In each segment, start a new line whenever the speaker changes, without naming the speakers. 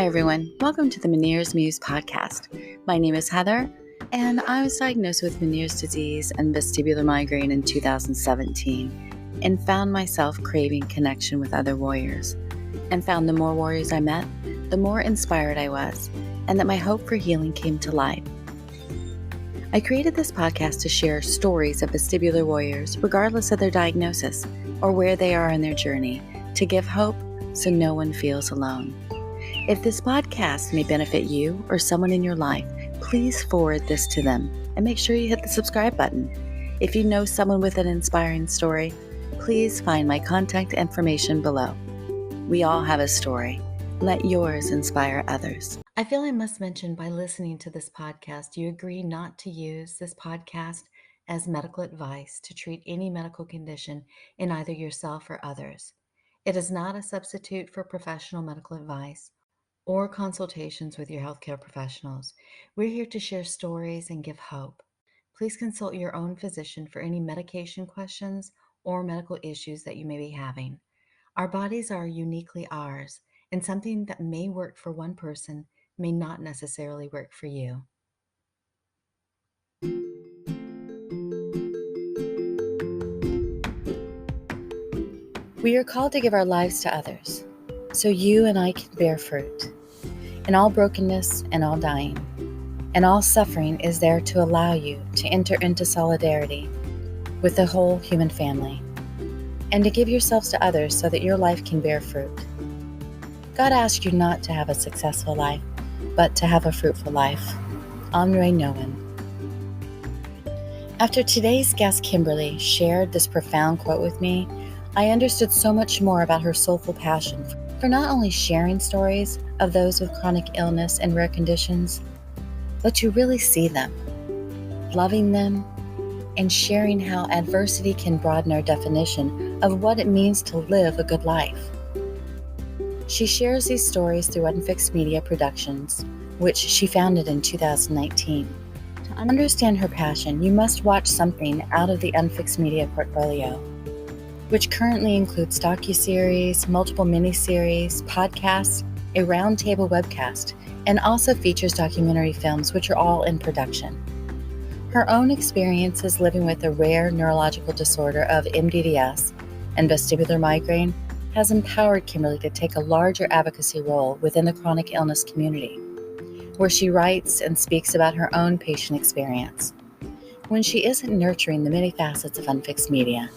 Hi, everyone. Welcome to the Meniere's Muse podcast. My name is Heather, and I was diagnosed with Meniere's disease and vestibular migraine in 2017 and found myself craving connection with other warriors, and found the more warriors I met, the more inspired I was, and that my hope for healing came to light. I created this podcast to share stories of vestibular warriors, regardless of their diagnosis or where they are in their journey, to give hope so no one feels alone. If this podcast may benefit you or someone in your life, please forward this to them and make sure you hit the subscribe button. If you know someone with an inspiring story, please find my contact information below. We all have a story. Let yours inspire others. I feel I must mention, by listening to this podcast, you agree not to use this podcast as medical advice to treat any medical condition in either yourself or others. It is not a substitute for professional medical advice or consultations with your healthcare professionals. We're here to share stories and give hope. Please consult your own physician for any medication questions or medical issues that you may be having. Our bodies are uniquely ours, and something that may work for one person may not necessarily work for you. We are called to give our lives to others, so you and I can bear fruit. And all brokenness and all dying and all suffering is there to allow you to enter into solidarity with the whole human family and to give yourselves to others so that your life can bear fruit. God asked you not to have a successful life, but to have a fruitful life. Henri Nouwen. After today's guest Kimberly shared this profound quote with me, I understood so much more about her soulful passion for not only sharing stories of those with chronic illness and rare conditions, but to really see them, loving them, and sharing how adversity can broaden our definition of what it means to live a good life. She shares these stories through UnFixed Media Productions, which she founded in 2019. To understand her passion, you must watch something out of the UnFixed Media portfolio, which currently includes docu-series, multiple mini-series, podcasts, a roundtable webcast, and also features documentary films, which are all in production. Her own experiences living with a rare neurological disorder of MdDS and vestibular migraine has empowered Kimberly to take a larger advocacy role within the chronic illness community, where she writes and speaks about her own patient experience. When she isn't nurturing the many facets of UnFixed Media,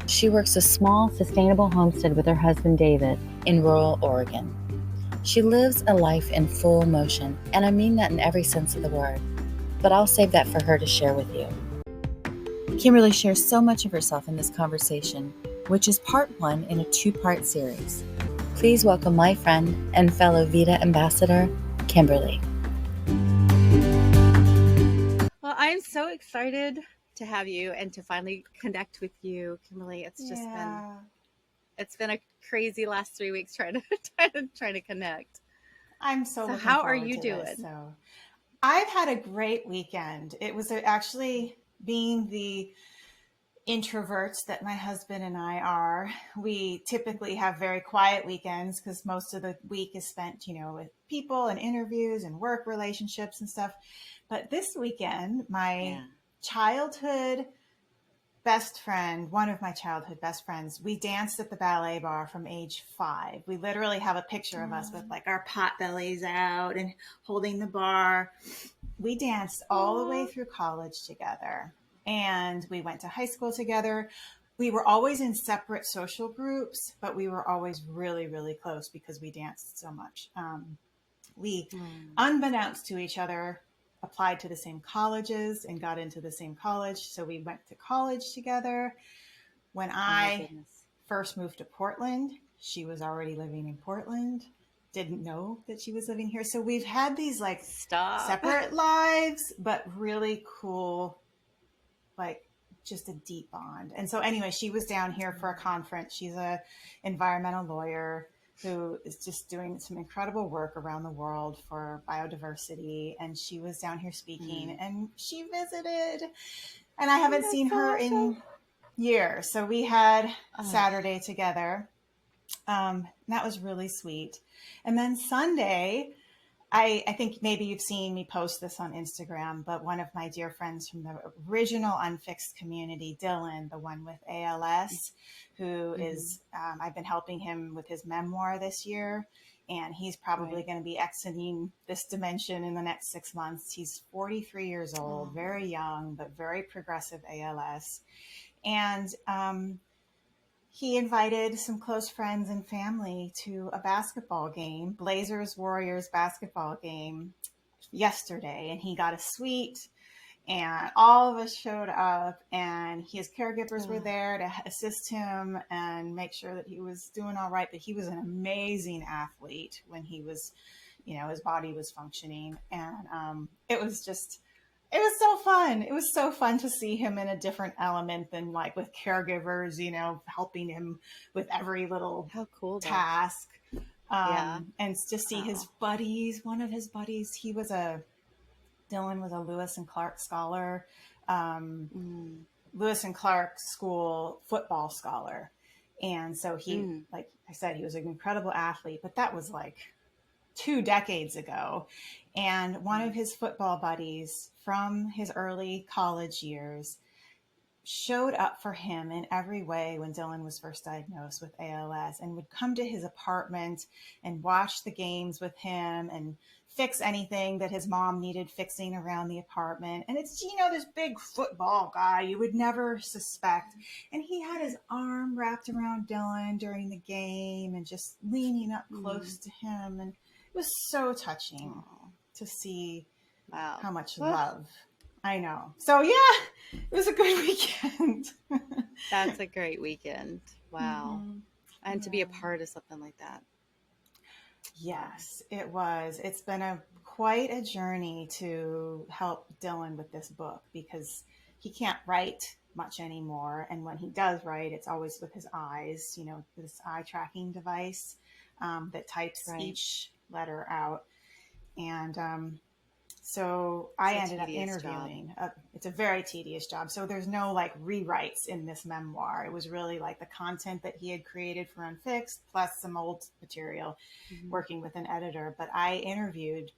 she works a small, sustainable homestead with her husband, David, in rural Oregon. She lives a life in full motion, and I mean that in every sense of the word, but I'll save that for her to share with you. Kimberly shares so much of herself in this conversation, which is part 1 in a 2-part series. Please welcome my friend and fellow VeDA Ambassador, Kimberly. Well, I'm so excited to have you and to finally connect with you, Kimberly. It's just been a crazy last 3 weeks trying to connect.
I'm so looking
how
forward
are you
to
doing?
This, so I've had a great weekend. It was actually, being the introverts that my husband and I are, we typically have very quiet weekends because most of the week is spent, with people and interviews and work relationships and stuff. But this weekend, my childhood best friend, one of my childhood best friends, we danced at the ballet bar from age 5. We literally have a picture of us with like our pot bellies out and holding the bar. We danced all the way through college together, and we went to high school together. We were always in separate social groups, but we were always really, really close because we danced so much. Unbeknownst to each other, applied to the same colleges and got into the same college. So we went to college together. When I first moved to Portland, she was already living in Portland. Didn't know that she was living here. So we've had these separate lives, but really cool, just a deep bond. And so anyway, she was down here for a conference. She's a environmental lawyer who is just doing some incredible work around the world for biodiversity. And she was down here speaking, and she visited, and I haven't seen her in years. So we had Saturday together. Now And that was really sweet. And then Sunday, I think maybe you've seen me post this on Instagram, but one of my dear friends from the original UnFixed community, Dylan, the one with ALS, who is, I've been helping him with his memoir this year, and he's probably going to be exiting this dimension in the next 6 months. He's 43 years old, very young, but very progressive ALS. And he invited some close friends and family to a basketball game, Blazers Warriors basketball game yesterday. And he got a suite, and all of us showed up, and his caregivers were there to assist him and make sure that he was doing all right. But he was an amazing athlete when he was, his body was functioning. And it was so fun. It was so fun to see him in a different element than like with caregivers, helping him with every little task. And to see his buddies, one of his buddies, Dylan was a Lewis and Clark scholar, Lewis and Clark school football scholar. And so he, like I said, he was an incredible athlete, but that was like 2 decades ago. And one of his football buddies from his early college years showed up for him in every way when Dylan was first diagnosed with ALS, and would come to his apartment and watch the games with him and fix anything that his mom needed fixing around the apartment. And it's, this big football guy you would never suspect. And he had his arm wrapped around Dylan during the game and just leaning up close to him. And it was so touching to see how much love. I know. So yeah, it was a good weekend.
That's a great weekend. Wow. And to be a part of something like that.
Yes, it was. It's been quite a journey to help Dylan with this book, because he can't write much anymore. And when he does write, it's always with his eyes, this eye tracking device that types each letter out. And so I ended up interviewing. It's a very tedious job. So there's no like rewrites in this memoir. It was really like the content that he had created for UnFixed plus some old material, working with an editor. But I interviewed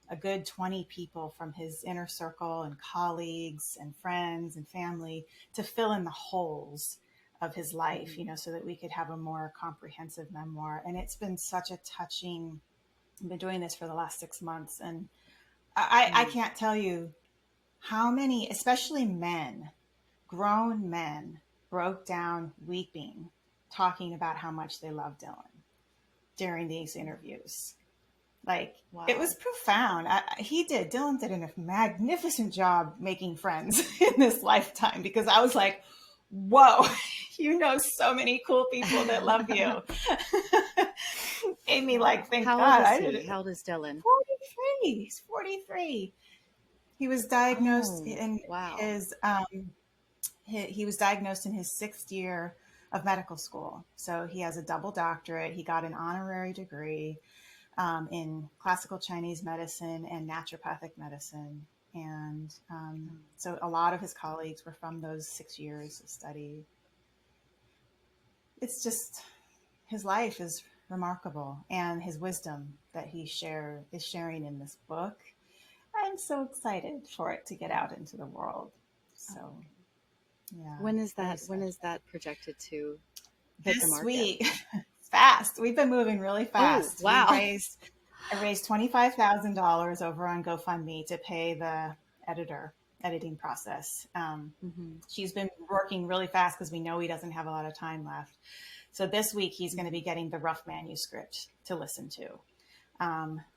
a good 20 people from his inner circle and colleagues and friends and family to fill in the holes of his life, so that we could have a more comprehensive memoir. And it's been such a touching. I've been doing this for the last 6 months, and I can't tell you how many, especially men, grown men, broke down weeping, talking about how much they love Dylan during these interviews. Like, it was profound. Dylan did a magnificent job making friends in this lifetime, because I was like, whoa, so many cool people that love you. Made me think
How
God.
old is he? How old is Dylan?
43. He's 43. He was diagnosed he was diagnosed in his 6th year of medical school. So he has a double doctorate. He got an honorary degree in classical Chinese medicine and naturopathic medicine. And so a lot of his colleagues were from those 6 years of study. It's just, his life is remarkable, and his wisdom that he is sharing in this book. I'm so excited for it to get out into the world. So, yeah.
When is that projected to hit the market?
This week. Fast. We've been moving really fast.
Oh, wow.
I raised $25,000 over on GoFundMe to pay the editing process. She's been working really fast because we know he doesn't have a lot of time left. So this week he's going to be getting the rough manuscript to listen to.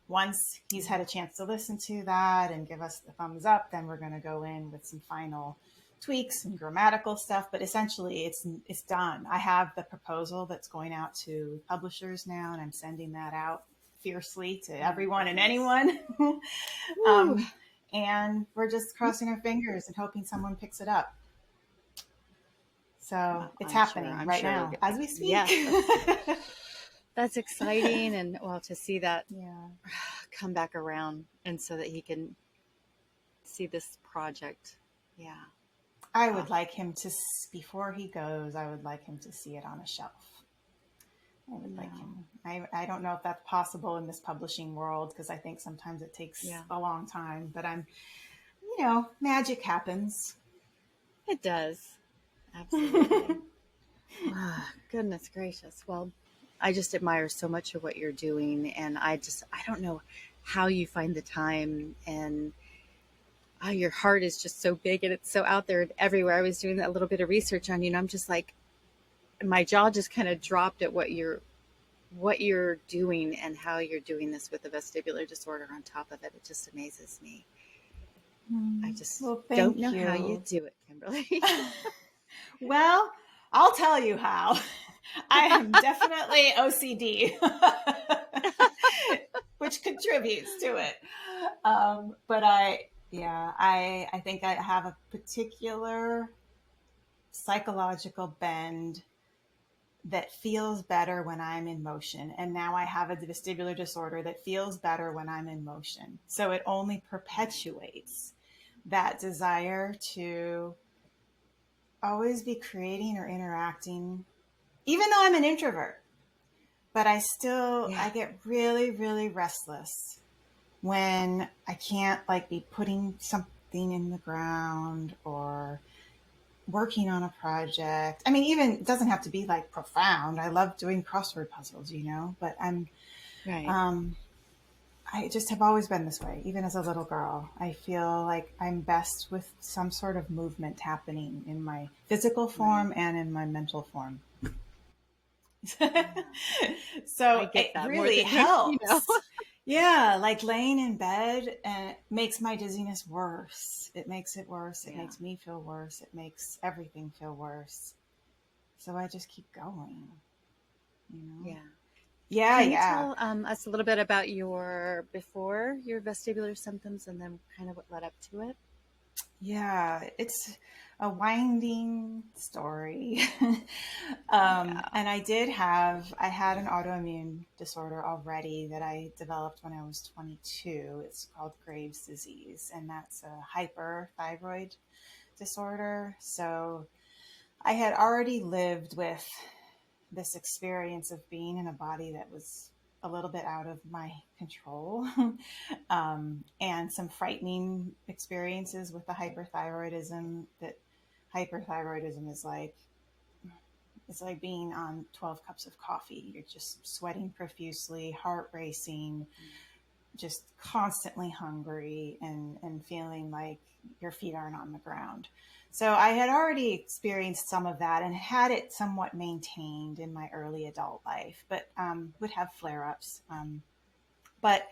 Once he's had a chance to listen to that and give us the thumbs up, then we're going to go in with some final tweaks and grammatical stuff. But essentially it's done. I have the proposal that's going out to publishers now, and I'm sending that out fiercely to everyone and anyone. And we're just crossing our fingers and hoping someone picks it up. So it's happening right now as we speak.
Yes, that's exciting. And to see that come back around, and so that he can see this project. Yeah.
I would like him to, before he goes, I would like him to see it on a shelf I would like him. I don't know if that's possible in this publishing world, because I think sometimes it takes a long time, but magic happens.
It does. Absolutely. Goodness gracious. Well, I just admire so much of what you're doing, and I don't know how you find the time, and your heart is just so big and it's so out there and everywhere. I was doing a little bit of research on you, and I'm just like, my jaw just kind of dropped at what you're doing and how you're doing this with the vestibular disorder on top of it. It just amazes me. I just don't know how you do it, Kimberly.
Well, I'll tell you how. I am definitely OCD, which contributes to it. But I think I have a particular psychological bend that feels better when I'm in motion. And now I have a vestibular disorder that feels better when I'm in motion. So it only perpetuates that desire to always be creating or interacting, even though I'm an introvert. But I get really, really restless when I can't be putting something in the ground or working on a project. I mean, even it doesn't have to be profound. I love doing crossword puzzles, but I just have always been this way, even as a little girl. I feel like I'm best with some sort of movement happening in my physical form and in my mental form. So it really helps. Yeah, laying in bed makes my dizziness worse. It makes it worse. It makes me feel worse. It makes everything feel worse. So I just keep going.
Yeah.
Yeah,
Can you tell us a little bit about before your vestibular symptoms and then kind of what led up to it?
Yeah, it's a winding story. And I had an autoimmune disorder already that I developed when I was 22. It's called Graves' disease, and that's a hyperthyroid disorder. So I had already lived with this experience of being in a body that was a little bit out of my control, and some frightening experiences with the hyperthyroidism. That hyperthyroidism is it's like being on 12 cups of coffee. You're just sweating profusely, heart racing, just constantly hungry, and feeling like your feet aren't on the ground. So I had already experienced some of that and had it somewhat maintained in my early adult life, but would have flare-ups. But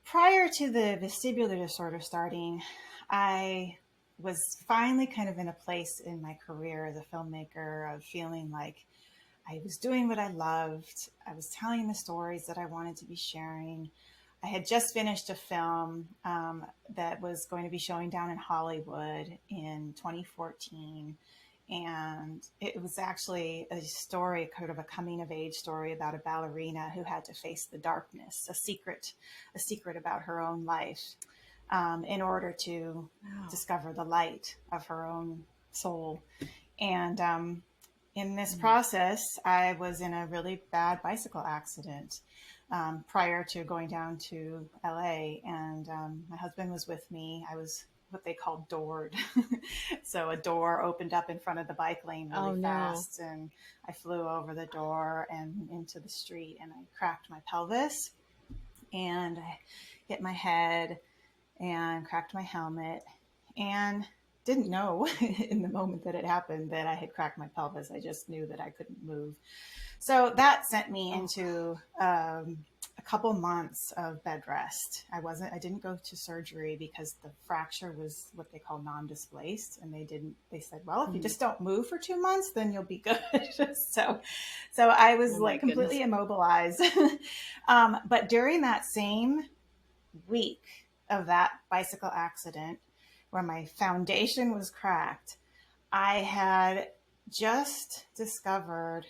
prior to the vestibular disorder starting, I was finally kind of in a place in my career as a filmmaker of feeling like I was doing what I loved. I was telling the stories that I wanted to be sharing. I had just finished a film that was going to be showing down in Hollywood in 2014. And it was actually a story, kind of a coming of age story about a ballerina who had to face the darkness, a secret about her own life, in order to discover the light of her own soul. And in this process, I was in a really bad bicycle accident prior to going down to LA. And my husband was with me. I was what they call doored. So a door opened up in front of the bike lane really fast. And I flew over the door and into the street, and I cracked my pelvis, and I hit my head and cracked my helmet, and didn't know in the moment that it happened that I had cracked my pelvis. I just knew that I couldn't move. So that sent me into a couple months of bed rest. I didn't go to surgery because the fracture was what they call non-displaced. And they said, well, if you just don't move for 2 months, then you'll be good. So I was completely immobilized. But during that same week of that bicycle accident, where my foundation was cracked, I had just discovered,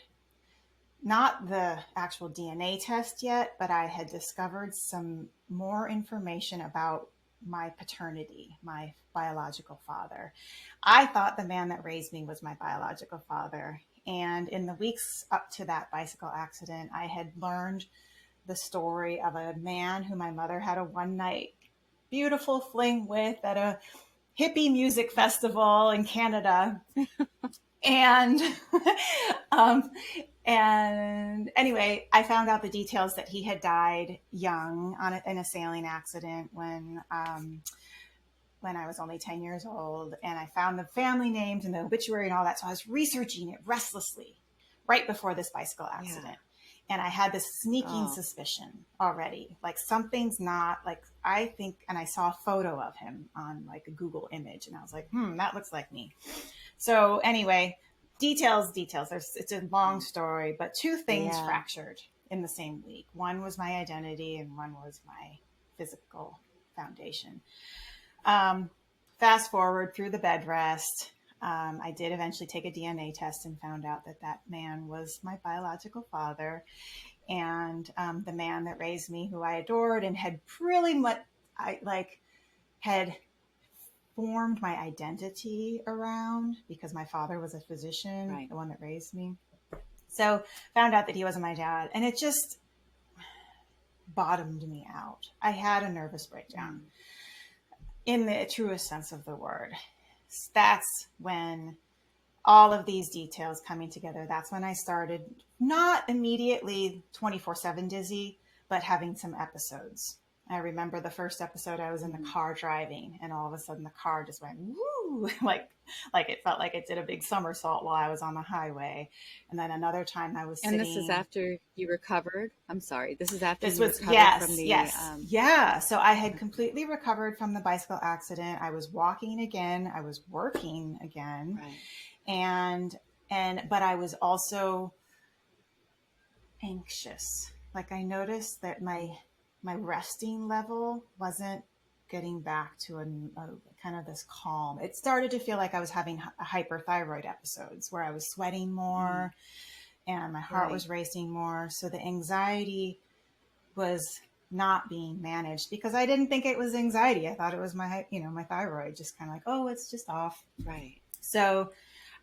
not the actual DNA test yet, but I had discovered some more information about my paternity, my biological father. I thought the man that raised me was my biological father. And in the weeks up to that bicycle accident, I had learned the story of a man who my mother had a one night beautiful fling with at a hippie music festival in Canada. And, um, and anyway, I found out the details that he had died young in a sailing accident when I was only 10 years old. And I found the family names and the obituary and all that. So I was researching it restlessly right before this bicycle accident. Yeah. And I had this sneaking suspicion already, like something's not like, I think, and I saw a photo of him on like a Google image and I was like, that looks like me. So anyway, details. It's a long story, but two things fractured in the same week. One was my identity and one was my physical foundation. Fast forward through the bed rest. I did eventually take a DNA test and found out that man was my biological father and the man that raised me, who I adored and had really much, had formed my identity around because my father was a physician, right, the one that raised me. So found out that he wasn't my dad and it just bottomed me out. I had a nervous breakdown in the truest sense of the word. That's when all of these details coming together, that's when I started not immediately 24/7 dizzy, but having some episodes. I remember the first episode I was in the car driving and all of a sudden the car just went woo, like it felt like it did a big somersault while I was on the highway. And then another time I was sitting.
And this is after you recovered? I'm sorry. This is after you recovered from the...
Yeah. So I had completely recovered from the bicycle accident. I was walking again. I was working again. Right. But I was also anxious. Like I noticed that my resting level wasn't getting back to a kind of this calm. It started to feel like I was having hyperthyroid episodes where I was sweating more and my heart was racing more. So the anxiety was not being managed because I didn't think it was anxiety. I thought it was my thyroid just kind of like, oh, it's just off.
Right.
So,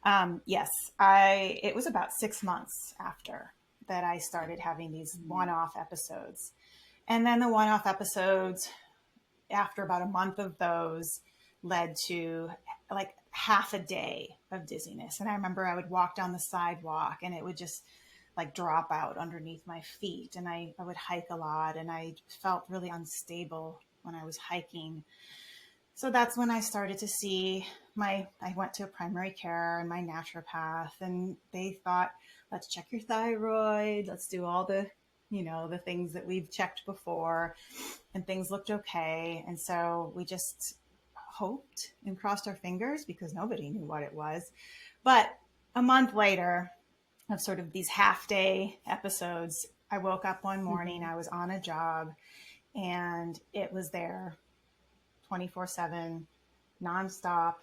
it was about 6 months after that I started having these one-off episodes. And then the one-off episodes, after about a month of those, led to like half a day of dizziness. And I remember I would walk down the sidewalk and it would just like drop out underneath my feet. And I would hike a lot and I felt really unstable when I was hiking. So that's when I started to see I went to a primary care and my naturopath, and they thought, let's check your thyroid. Let's do all the things that we've checked before, and things looked okay. And so we just hoped and crossed our fingers because nobody knew what it was. But a month later of sort of these half-day episodes, I woke up one morning, I was on a job, and it was there 24/7, nonstop,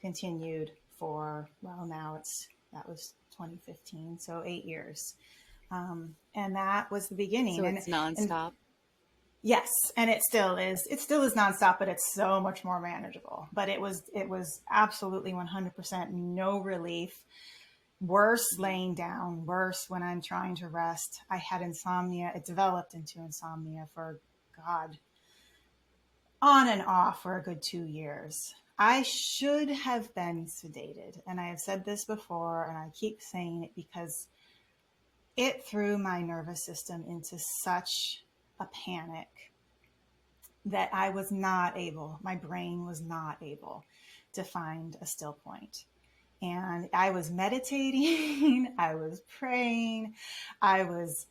continued for, that was 2015, so 8 years. And that was the beginning.
So it's nonstop?
Yes. And it still is. It still is nonstop, but it's so much more manageable. But it was absolutely 100% no relief. Worse laying down, worse when I'm trying to rest. I had insomnia. It developed into insomnia for, on and off for a good 2 years. I should have been sedated. And I have said this before, and I keep saying it because it threw my nervous system into such a panic that I was not able, my brain was not able to find a still point. And I was meditating, I was praying, I was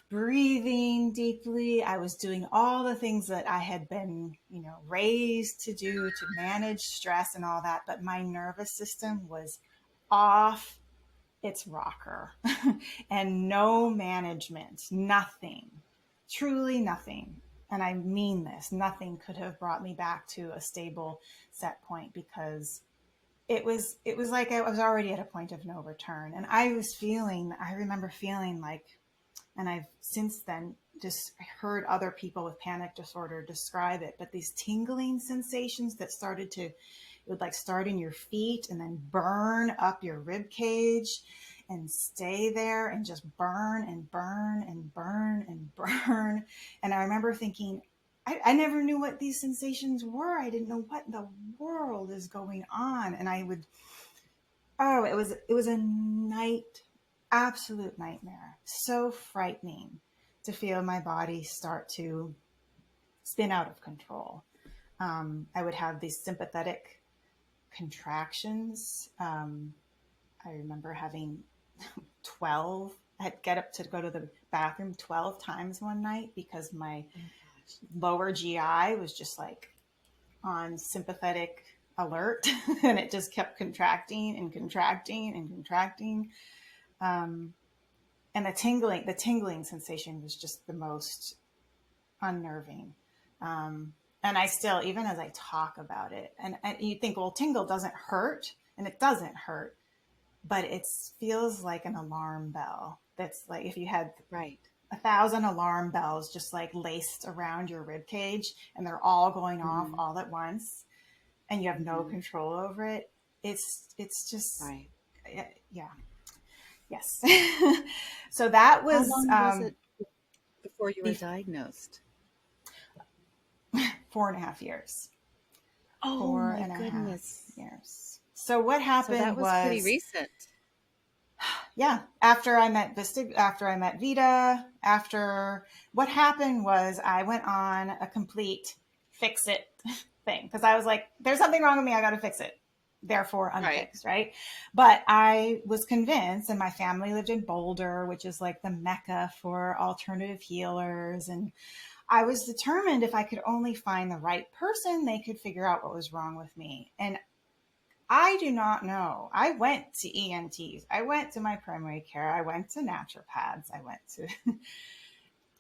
breathing deeply. I was doing all the things that I had been, raised to do to manage stress and all that. But my nervous system was off its rocker and no management, nothing, truly nothing. And I mean this, nothing could have brought me back to a stable set point because it was like I was already at a point of no return. And I remember feeling like, and I've since then just heard other people with panic disorder describe it, but these tingling sensations that started to it would like start in your feet and then burn up your rib cage and stay there and just burn and burn and burn and burn. And I remember thinking, I never knew what these sensations were. I didn't know what in the world is going on. And I would, oh, it was a absolute nightmare. So frightening to feel my body start to spin out of control. I would have these sympathetic contractions. I remember having 12. I'd get up to go to the bathroom 12 times one night because my lower GI was just like on sympathetic alert and it just kept contracting and contracting and contracting. And the tingling sensation was just the most unnerving. And I still, even as I talk about it, and you think, well, tingle doesn't hurt, and it doesn't hurt, but it feels like an alarm bell. That's like if you had 1,000 alarm bells just like laced around your rib cage, and they're all going off all at once, and you have no control over it. It's just yeah. Yes. So that was,
how long was it before you were diagnosed?
4.5 years.
Oh, my goodness.
Years. So what happened
that was pretty recent.
Yeah. After I met VeDA, what happened was I went on a complete fix it thing. Cause I was like, there's something wrong with me. I got to fix it. Therefore unfixed. Right. But I was convinced, and my family lived in Boulder, which is like the mecca for alternative healers. And I was determined if I could only find the right person, they could figure out what was wrong with me. And I do not know. I went to ENTs. I went to my primary care. I went to naturopaths. I went to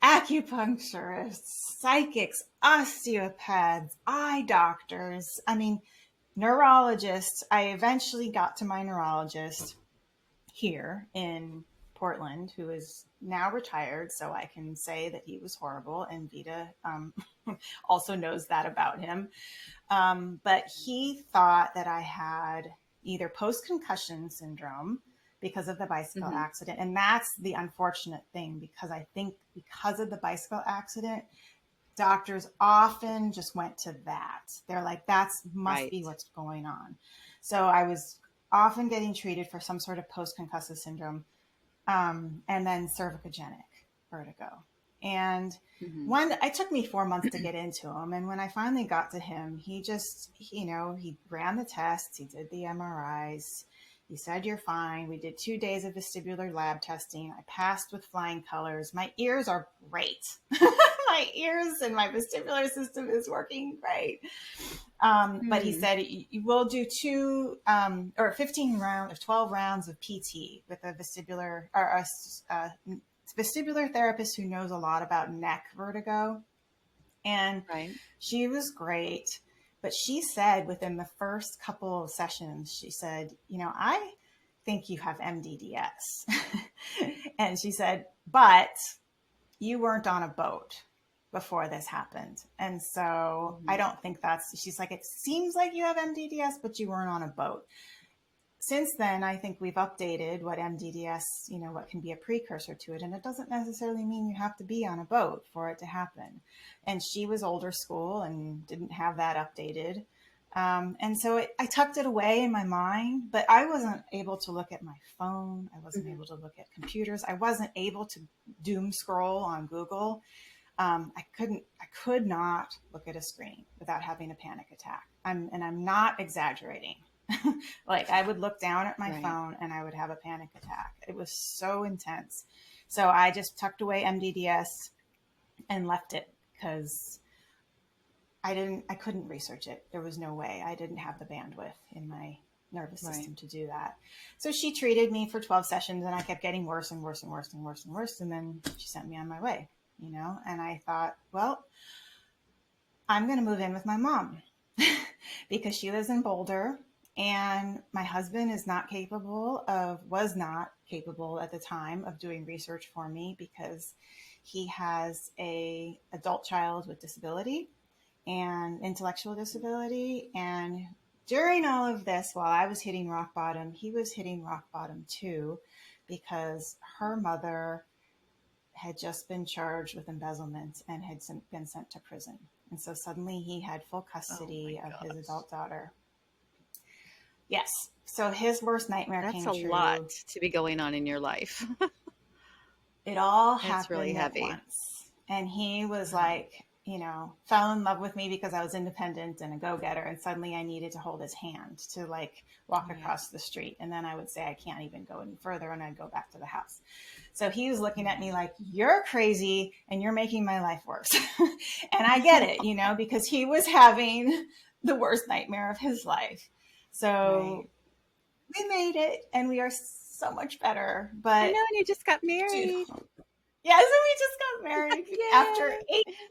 acupuncturists, psychics, osteopaths, eye doctors. I mean, neurologists. I eventually got to my neurologist here in Portland, who is now retired, so I can say that he was horrible, and VeDA also knows that about him. But he thought that I had either post-concussion syndrome because of the bicycle accident. And that's the unfortunate thing, because I think because of the bicycle accident, doctors often just went to that. They're like, must be what's going on. So I was often getting treated for some sort of post-concussive syndrome, and then cervicogenic vertigo. And it took me 4 months to get into him. And when I finally got to him, he just, he ran the tests, he did the MRIs. He said, you're fine. We did 2 days of vestibular lab testing. I passed with flying colors. My ears are great. My ears and my vestibular system is working great. But he said, you will do 15 rounds or 12 rounds of PT with a vestibular or a vestibular therapist who knows a lot about neck vertigo. And she was great. But she said within the first couple of sessions, she said, I think you have MdDS. And she said, but you weren't on a boat before this happened. And so I don't think she's like, it seems like you have MdDS, but you weren't on a boat. Since then, I think we've updated what MdDS, what can be a precursor to it. And it doesn't necessarily mean you have to be on a boat for it to happen. And she was older school and didn't have that updated. And so I tucked it away in my mind, but I wasn't able to look at my phone. I wasn't able to look at computers. I wasn't able to doom scroll on Google. I could not look at a screen without having a panic attack. I'm not exaggerating. Like I would look down at my phone and I would have a panic attack. It was so intense. So I just tucked away MdDS and left it because I couldn't research it. There was no way. I didn't have the bandwidth in my nervous system to do that. So she treated me for 12 sessions and I kept getting worse and worse and worse and worse and worse. And then she sent me on my way, and I thought, well, I'm going to move in with my mom because she lives in Boulder. And my husband was not capable at the time of doing research for me because he has a adult child with disability and intellectual disability and during all of this, while I was hitting rock bottom, he was hitting rock bottom too, because her mother had just been charged with embezzlement and had been sent to prison. And so suddenly he had full custody of his adult daughter. Yes. So his worst nightmare came true.
That's a lot to be going on in your life.
It all
It's
happened
really
at
heavy.
once. And he was like, you know, fell in love with me because I was independent and a go-getter. And suddenly I needed to hold his hand to like walk across the street. And then I would say, I can't even go any further. And I'd go back to the house. So he was looking at me like, you're crazy and you're making my life worse. And I get it, you know, because he was having the worst nightmare of his life. So we made it and we are so much better. But
I know, and you just got married.
Yeah, so we just got married after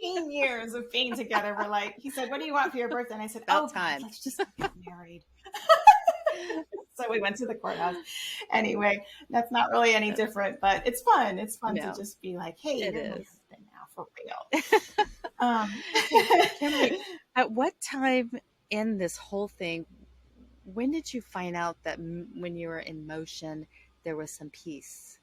18 years of being together. We're like, he said, what do you want for your birthday? And I said,
About time.
God, let's just get married. So we went to the courthouse. Anyway, that's not really any different, but it's fun. It's fun to just be like, hey, you're my husband now, for real.
Kimberly, at what time in this whole thing, when did you find out that when you were in motion, there was some peace?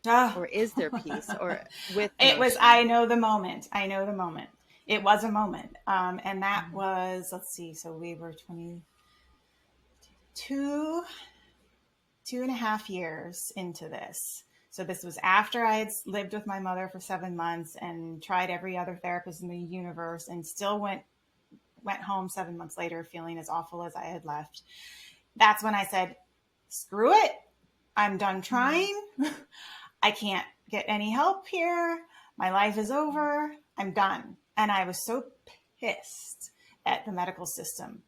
Or is there peace? Or with
it was, I know the moment. It was a moment. And that was, let's see, so we were 2.5 years into this. So this was after I had lived with my mother for 7 months and tried every other therapist in the universe and still went home 7 months later feeling as awful as I had left. That's when I said, screw it. I'm done trying. I can't get any help here. My life is over. I'm done. And I was so pissed at the medical system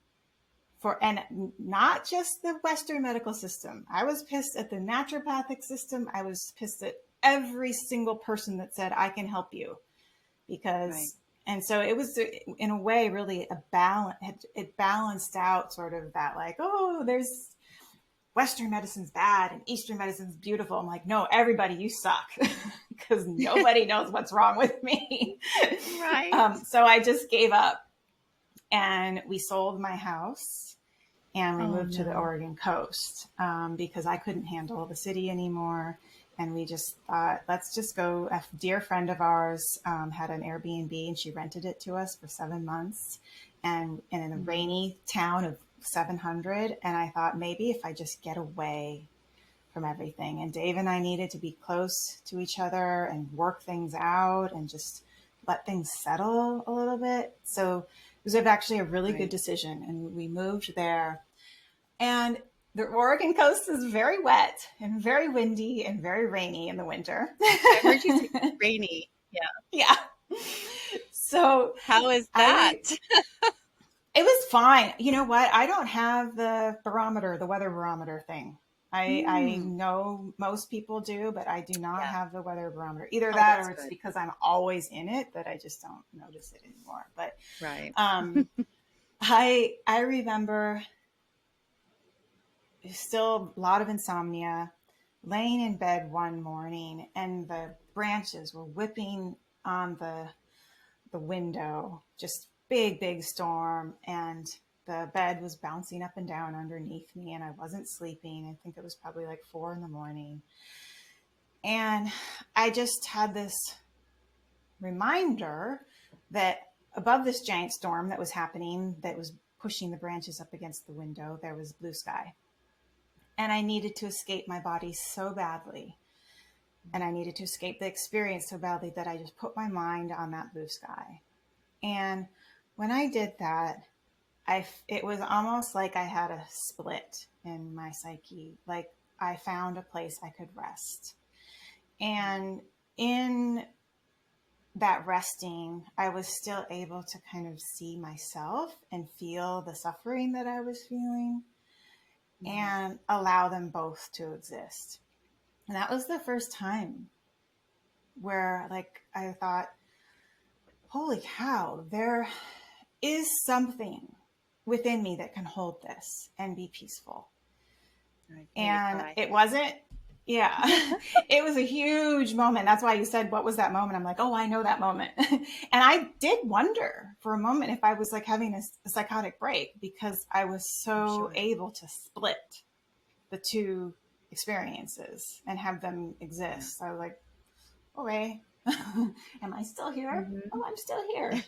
and not just the Western medical system. I was pissed at the naturopathic system. I was pissed at every single person that said, I can help you because, and so it was in a way really a balance. It balanced out sort of that like, oh, there's Western medicine's bad and Eastern medicine's beautiful. I'm like, no, everybody, you suck because nobody knows what's wrong with me.
Right.
So I just gave up and we sold my house and we moved to the Oregon coast because I couldn't handle the city anymore. And we just thought, let's just go. A dear friend of ours had an Airbnb and she rented it to us for 7 months and in a rainy town of 700. And I thought maybe if I just get away from everything, and Dave and I needed to be close to each other and work things out and just let things settle a little bit. So it was actually a really good decision. And we moved there and the Oregon coast is very wet and very windy and very rainy in the winter.
I heard you say rainy.
Yeah. So
how is that?
It was fine. You know what? I don't have the weather barometer thing. I know most people do, but I do not have the weather barometer. Either that or it's because I'm always in it that I just don't notice it anymore. But I remember still a lot of insomnia, laying in bed one morning and the branches were whipping on the window, just big storm, and the bed was bouncing up and down underneath me and I wasn't sleeping. I think it was probably like 4 a.m. And I just had this reminder that above this giant storm that was happening, that was pushing the branches up against the window, there was blue sky. And I needed to escape my body so badly. And I needed to escape the experience so badly that I just put my mind on that blue sky. And when I did that, it was almost like I had a split in my psyche. Like I found a place I could rest. And in that resting, I was still able to kind of see myself and feel the suffering that I was feeling and allow them both to exist. And that was the first time where like I thought, holy cow, there is something within me that can hold this and be peaceful. And it wasn't Yeah, it was a huge moment. That's why you said, what was that moment? I'm like, oh, I know that moment. And I did wonder for a moment if I was like having a psychotic break, because I was so
Sure.
able to split the two experiences and have them exist. I was like, okay, am I still here?
Mm-hmm.
Oh, I'm still here.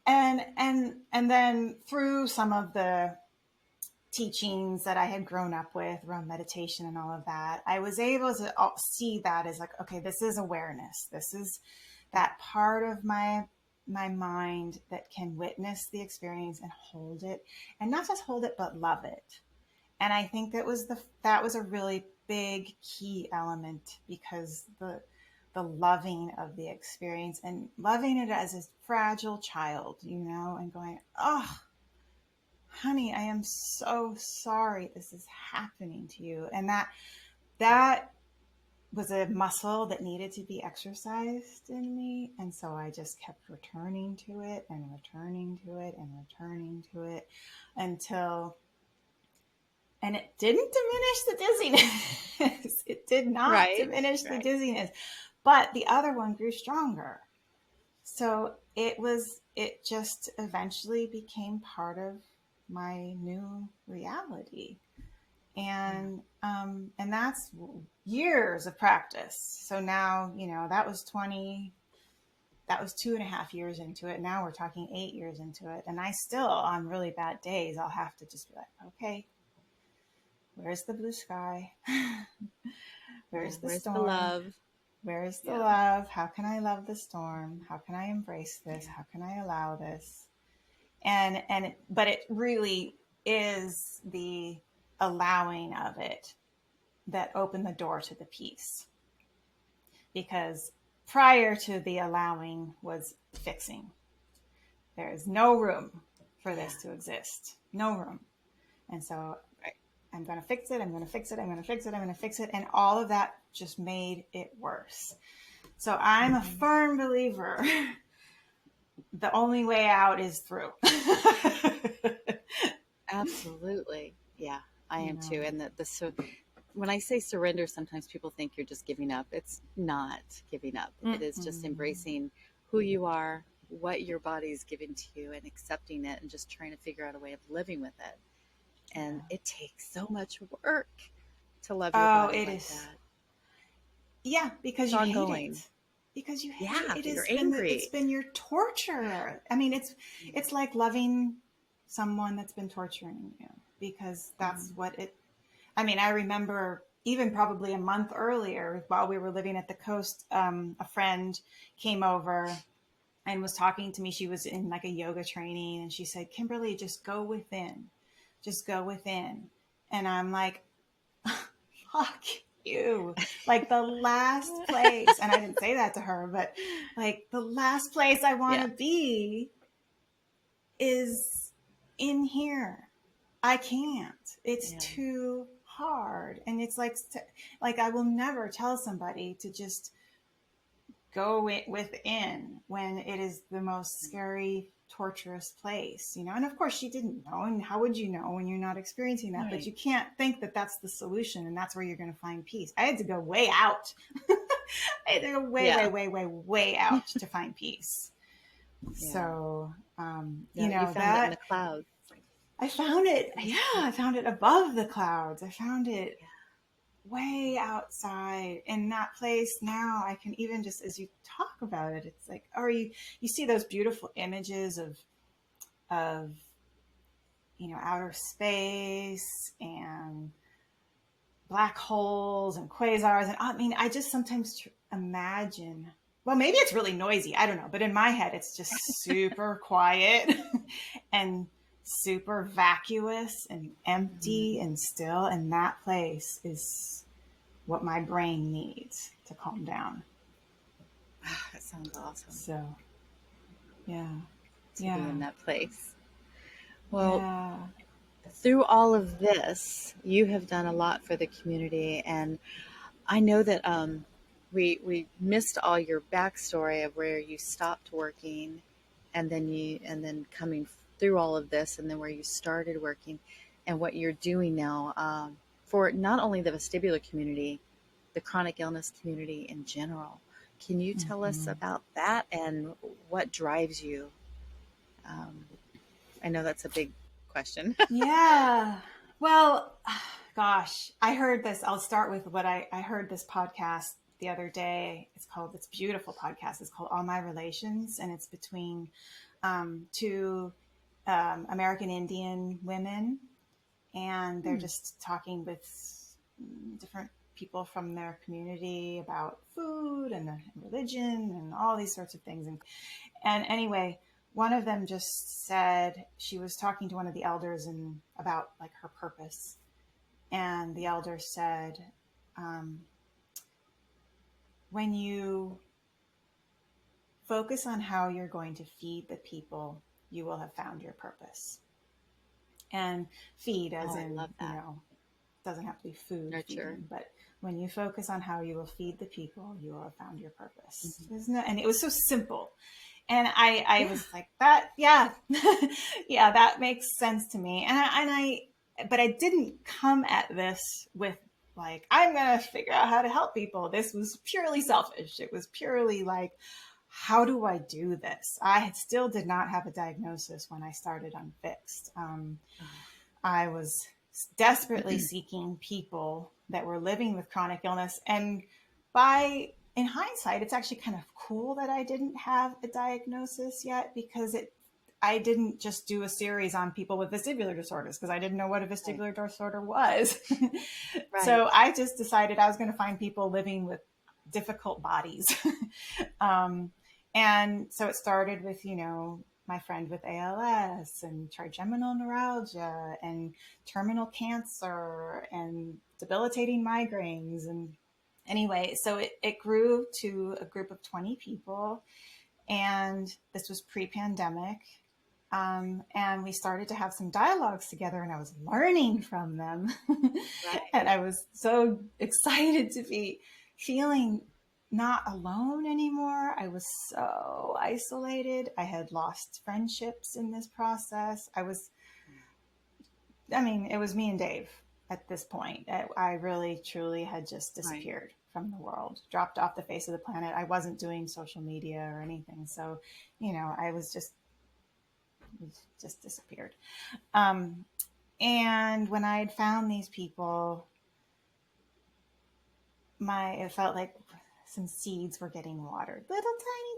And then through some of the teachings that I had grown up with around meditation and all of that, I was able to see that as like, okay, this is awareness. This is that part of my mind that can witness the experience and hold it, and not just hold it, but love it. And I think that was a really big key element, because the loving of the experience and loving it as a fragile child, and going, oh, honey, I am so sorry this is happening to you. And that was a muscle that needed to be exercised in me. And so I just kept returning to it and returning to it and returning to it until, and it didn't diminish the dizziness. It did not diminish the dizziness, but the other one grew stronger. So it just eventually became part of my new reality. And that's years of practice. So now, that was 2.5 years into it. Now we're talking 8 years into it. And I still, on really bad days, I'll have to just be like, okay, where's the blue sky? Where's the storm?
The love?
Where's the love? How can I love the storm? How can I embrace this? How can I allow this? But it really is the allowing of it that opened the door to the peace. Because prior to the allowing was fixing. There is no room for this to exist. No room. And so I'm going to fix it. I'm going to fix it. I'm going to fix it. I'm going to fix it. And all of that just made it worse. So I'm a firm believer. The only way out is through.
Absolutely. Yeah, I am too. And when I say surrender, sometimes people think you're just giving up. It's not giving up. Mm-hmm. It is just embracing who you are, what your body is giving to you, and accepting it, and just trying to figure out a way of living with it. And it takes so much work to love your body like that.
Yeah, because you hate it. Because you hate it.
You're angry.
It's been your torture. I mean, it's like loving someone that's been torturing you, because that's what it. I mean, I remember even probably a month earlier, while we were living at the coast, a friend came over and was talking to me. She was in like a yoga training, and she said, "Kimberly, just go within. Just go within." And I'm like, fuck you. Like the last place, and I didn't say that to her, but like the last place I want to be is in here. I can't. It's too hard. And it's like I will never tell somebody to just go within when it is the most scary, torturous place, And of course she didn't know. And how would you know when you're not experiencing that? Right. But you can't think that that's the solution and that's where you're going to find peace. I had to go way out. I had to go way out to find peace. Yeah. So, you found
it in the clouds.
I found it. Yeah, I found it above the clouds. I found it way outside in that place. Now I can even just, as you talk about it, it's like, or you see those beautiful images of outer space and black holes and quasars. And I mean, I just sometimes imagine, well, maybe it's really noisy. I don't know. But in my head, it's just super quiet and super vacuous and empty and still. And that place is what my brain needs to calm down.
That sounds awesome.
So, yeah.
To be in that place. Well, through all of this, you have done a lot for the community. And I know that we missed all your backstory of where you stopped working and then coming through all of this, and then where you started working and what you're doing now for not only the vestibular community, the chronic illness community in general. Can you tell us
Mm-hmm.
about that and what drives you? Um, I know that's a big question.
Yeah. Well, gosh, I heard this. I'll start with what I heard this podcast the other day. It's a beautiful podcast. It's called All My Relations, and it's between two American Indian women, and they're
Hmm.
just talking with different people from their community about food and religion and all these sorts of things. And anyway, one of them just said she was talking to one of the elders and about like her purpose. And the elder said, um, when you focus on how you're going to feed the people, you will have found your purpose. And feed as
Oh, I
in,
love that.
doesn't have to be food
Nurture.
feeding, but when you focus on how you will feed the people, you will have found your purpose.
Mm-hmm.
Isn't it? And it was so simple. And I
Yeah.
was like, that, yeah, yeah, that makes sense to me. But I didn't come at this with like, I'm going to figure out how to help people. This was purely selfish. It was purely like, how do I do this? I still did not have a diagnosis when I started UnFixed. I was desperately seeking people that were living with chronic illness. And in hindsight, it's actually kind of cool that I didn't have a diagnosis yet, because I didn't just do a series on people with vestibular disorders because I didn't know what a
Right.
vestibular disorder was.
Right.
So I just decided I was going to find people living with difficult bodies. And so it started with, my friend with ALS and trigeminal neuralgia and terminal cancer and debilitating migraines. And anyway, so it grew to a group of 20 people. And this was pre-pandemic. And we started to have some dialogues together, and I was learning from them.
Right.
And I was so excited to be feeling not alone anymore. I was so isolated. I had lost friendships in this process. It was me and Dave at this point. I really, truly had just disappeared from the world, dropped off the face of the planet. I wasn't doing social media or anything. So, I was just disappeared. And when I had found these people, it felt like some seeds were getting watered. Little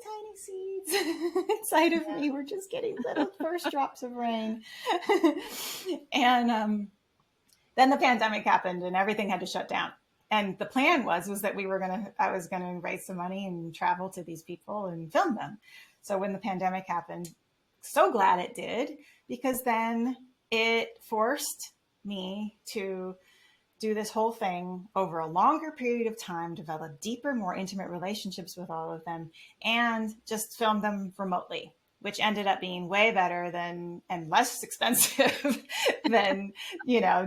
tiny seeds inside of me were just getting little first drops of rain. And then the pandemic happened and everything had to shut down. And the plan was that I was gonna raise some money and travel to these people and film them. So when the pandemic happened, so glad it did, because then it forced me to do this whole thing over a longer period of time, develop deeper, more intimate relationships with all of them, and just film them remotely, which ended up being way better and less expensive than,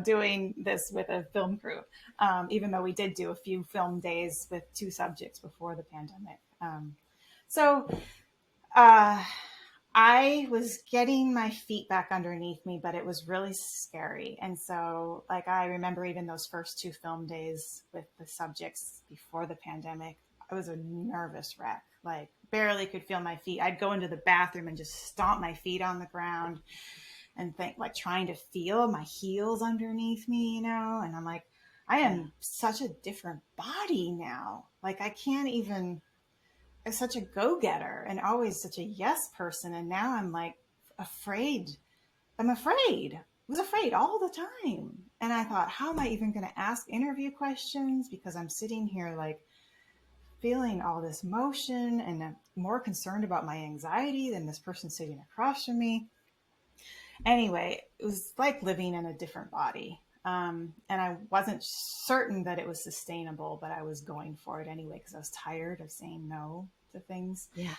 doing this with a film crew. Even though we did do a few film days with 2 subjects before the pandemic. So I was getting my feet back underneath me, but it was really scary. And so, like, I remember even those first 2 film days with the subjects before the pandemic, I was a nervous wreck, like, barely could feel my feet. I'd go into the bathroom and just stomp my feet on the ground and think, like, trying to feel my heels underneath me, and I'm like, I am such a different body now. Like, I can't even. I was such a go-getter and always such a yes person. And now I'm like afraid. I'm afraid. I was afraid all the time. And I thought, how am I even going to ask interview questions? Because I'm sitting here like feeling all this motion, and I'm more concerned about my anxiety than this person sitting across from me. Anyway, it was like living in a different body. And I wasn't certain that it was sustainable, but I was going for it anyway because I was tired of saying no to things.
Yeah.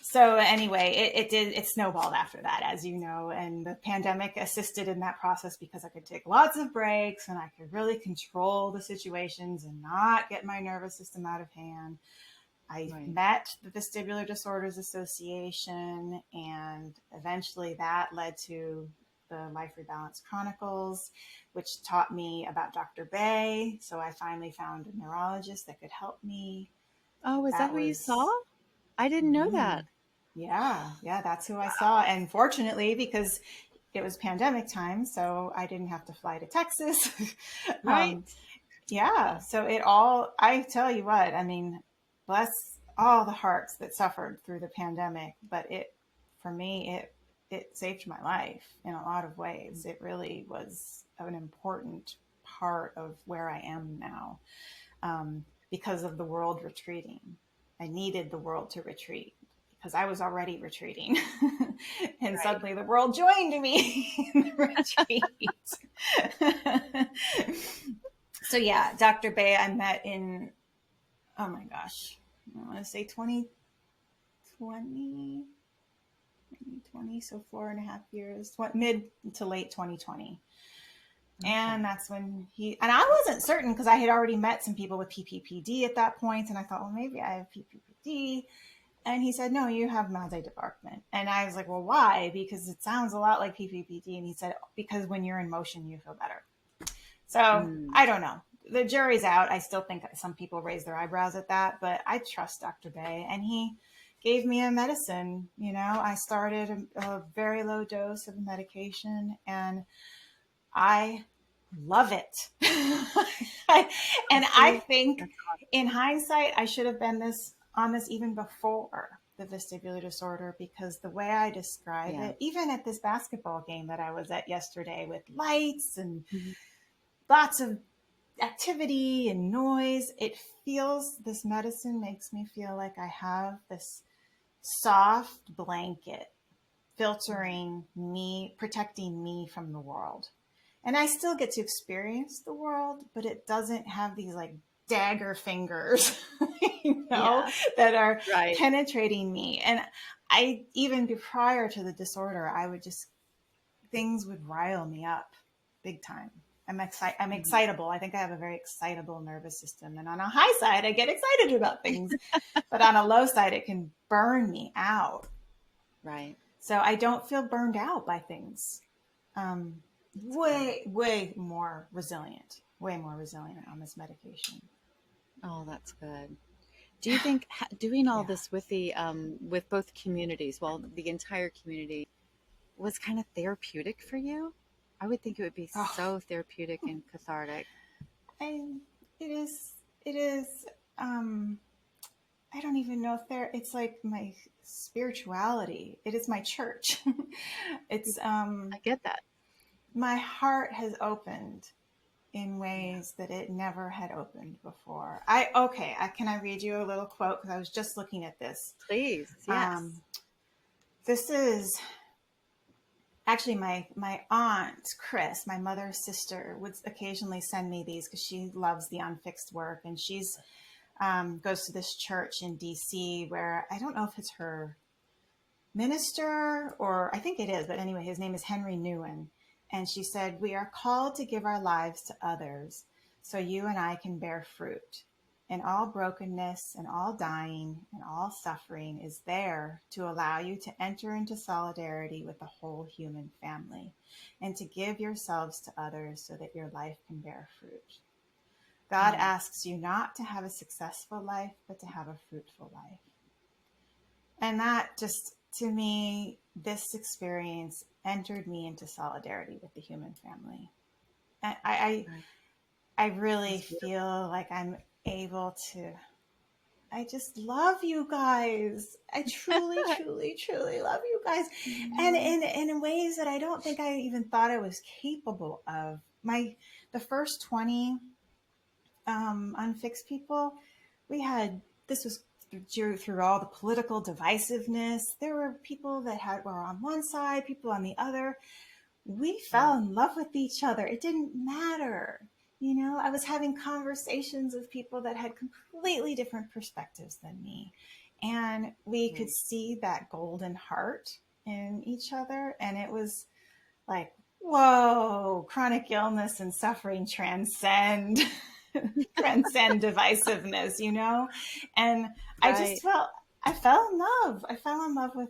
So anyway, it snowballed after that, as you know, and the pandemic assisted in that process because I could take lots of breaks and I could really control the situations and not get my nervous system out of hand. I met the Vestibular Disorders Association, and eventually that led to the Life Rebalance Chronicles, which taught me about Dr. Bay. So I finally found a neurologist that could help me.
Oh, is that who you saw? I didn't know that.
Yeah, that's who I saw. And fortunately, because it was pandemic time, so I didn't have to fly to Texas.
Right.
Yeah, so it all, I tell you what, I mean, bless all the hearts that suffered through the pandemic, but for me, it saved my life in a lot of ways. It really was an important part of where I am now, because of the world retreating. I needed the world to retreat because I was already retreating. And suddenly the world joined me in the retreat. So yeah, Dr. Bay, I met in, oh my gosh, I want to say 2020, so 4.5 years, mid to late 2020. Okay. And that's when and I wasn't certain because I had already met some people with PPPD at that point. And I thought, well, maybe I have PPPD. And he said, no, you have mild debarquement. And I was like, well, why? Because it sounds a lot like PPPD. And he said, because when you're in motion, you feel better. So I don't know. The jury's out. I still think some people raise their eyebrows at that, but I trust Dr. Bay. And he gave me a medicine. You know, I started a very low dose of medication, and I love it. I think in hindsight, I should have been on this even before the vestibular disorder, because the way I describe it, even at this basketball game that I was at yesterday with lights and lots of activity and noise, this medicine makes me feel like I have this soft blanket filtering me, protecting me from the world. And I still get to experience the world, but it doesn't have these like dagger fingers, that are penetrating me. And even prior to the disorder, things would rile me up big time. I'm excitable. I think I have a very excitable nervous system. And on a high side, I get excited about things, but on a low side, it can burn me out.
Right.
So I don't feel burned out by things. Way more resilient on this medication.
Oh, that's good. Do you think doing all this with with both communities, the entire community, was kind of therapeutic for you? I would think it would be so therapeutic and cathartic.
It is. I don't even know if it's like my spirituality. It is my church. It's
I get that.
My heart has opened in ways that it never had opened before. Can I read you a little quote? Because I was just looking at this.
Please, yes.
This is actually my aunt, Chris, my mother's sister, would occasionally send me these because she loves the UnFixed work. And she's goes to this church in DC where I don't know if it's her minister or I think it is, but anyway, his name is Henry Newen. And she said, we are called to give our lives to others so you and I can bear fruit. And all brokenness and all dying and all suffering is there to allow you to enter into solidarity with the whole human family and to give yourselves to others so that your life can bear fruit. God asks you not to have a successful life, but to have a fruitful life. And that just, to me, this experience entered me into solidarity with the human family. And I really feel like I'm able to, I just love you guys. I truly, truly, truly love you guys. And in ways that I don't think I even thought I was capable of. The first 20 UnFixed people, this was through all the political divisiveness. There were people that were on one side, people on the other. We fell in love with each other. It didn't matter. I was having conversations with people that had completely different perspectives than me. And we could see that golden heart in each other. And it was like, whoa, chronic illness and suffering transcend divisiveness, And I fell in love. I fell in love with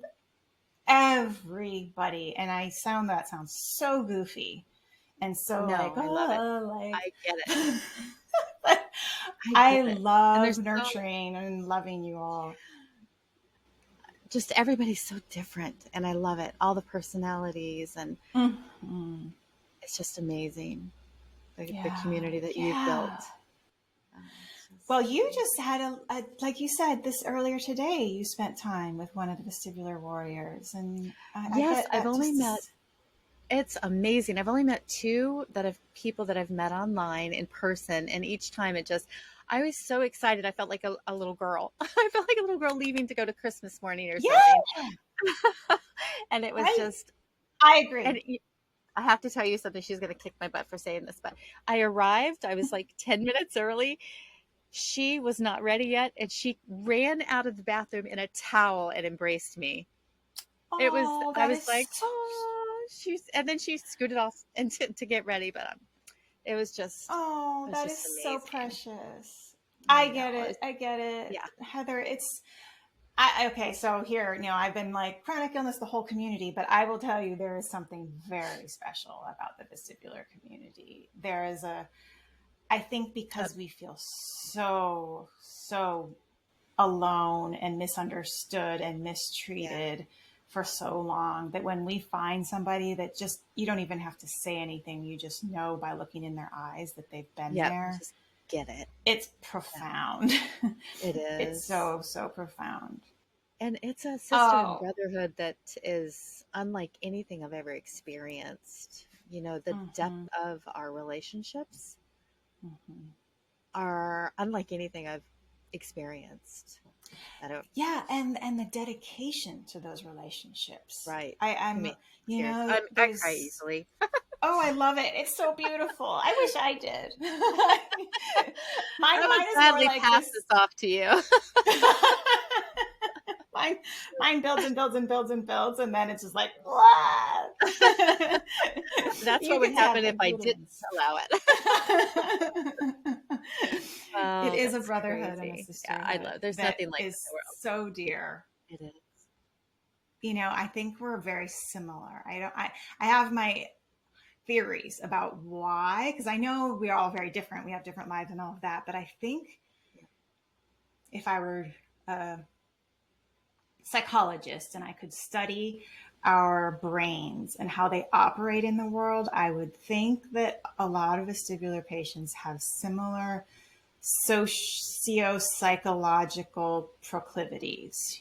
everybody. And that sounds so goofy and so
No,
like,
I love it.
like,
I get it.
but
I
I
get it. And
love
there's
nurturing and loving you all.
just everybody's so different, and I love it. All the personalities, and
Mm-hmm.
it's just amazing. The
Yeah.
community that you've built.
Well, you just had like you said this earlier today, you spent time with one of the vestibular warriors. And I
Yes,
bet that
it's amazing. I've only met two people that I've met online in person. And each time I was so excited. I felt like a little girl. I felt like a little girl leaving to go to Christmas morning or something. And it was
I agree.
And I have to tell you something. She's going to kick my butt for saying this, but I arrived. I was like 10 minutes early. She was not ready yet, and she ran out of the bathroom in a towel and embraced me. I was like, oh, and then she scooted off and to get ready, but it was just,
that is
amazing.
So precious. I get it.
Yeah.
Heather, okay, so here, I've been like chronic illness, the whole community, but I will tell you there is something very special about the vestibular community. There is I think because we feel so alone and misunderstood and mistreated for so long, that when we find somebody that just, you don't even have to say anything, you just know by looking in their eyes that they've been there.
Just get it.
It's profound.
It is.
It's so profound.
And it's a sisterhood and brotherhood that is unlike anything I've ever experienced. The depth of our relationships are unlike anything I've experienced.
And the dedication to those relationships.
Right.
I
cry easily.
Oh, I love it. It's so beautiful. I wish I did.
Mine is gladly like pass this off to you.
Mine builds and builds and builds and builds, and then it's just like,
that's what would happen if I didn't allow it.
It is a brotherhood and a sisterhood.
Yeah, I love. There's nothing like
it. So dear.
It is.
I think we're very similar. I have my theories about why, because I know we're all very different. We have different lives and all of that. But I think if I were a psychologist and I could study our brains and how they operate in the world, I would think that a lot of vestibular patients have similar socio-psychological proclivities,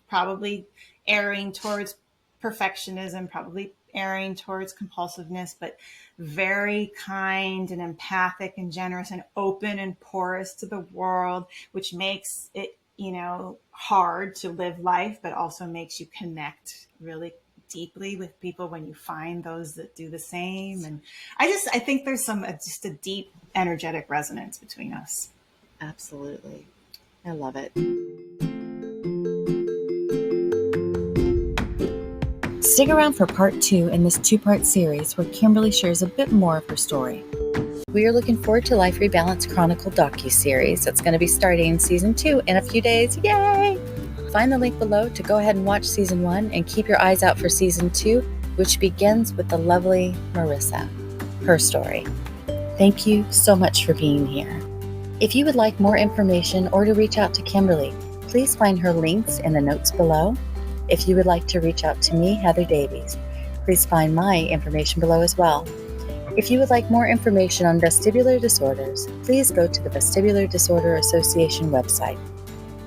probably erring towards perfectionism, probably erring towards compulsiveness, but very kind and empathic and generous and open and porous to the world, which makes it, hard to live life, but also makes you connect really deeply with people when you find those that do the same. And I think there's just a deep energetic resonance between us.
Absolutely. I love it.
Stick around for part 2 in this 2-part series where Kimberly shares a bit more of her story. We are looking forward to Life Rebalance Chronicle docu-series that's going to be starting season 2 in a few days. Yay! Find the link below to go ahead and watch season 1 and keep your eyes out for season 2, which begins with the lovely Marissa, her story. Thank you so much for being here. If you would like more information or to reach out to Kimberly, please find her links in the notes below. If you would like to reach out to me, Heather Davies, please find my information below as well. If you would like more information on vestibular disorders, please go to the Vestibular Disorder Association website.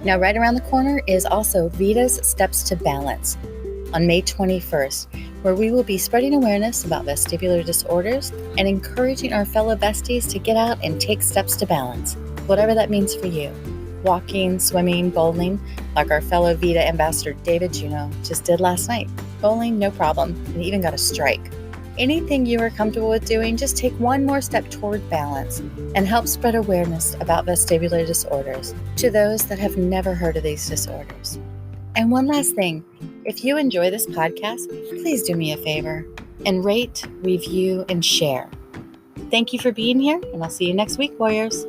Now, right around the corner is also VeDA's Steps to Balance on May 21st, where we will be spreading awareness about vestibular disorders and encouraging our fellow vesties to get out and take steps to balance, whatever that means for you. Walking, swimming, bowling, like our fellow VeDA Ambassador David Juno just did last night. Bowling, no problem, and he even got a strike. Anything you are comfortable with doing, just take one more step toward balance and help spread awareness about vestibular disorders to those that have never heard of these disorders. And one last thing, if you enjoy this podcast, please do me a favor and rate, review, and share. Thank you for being here, and I'll see you next week, warriors.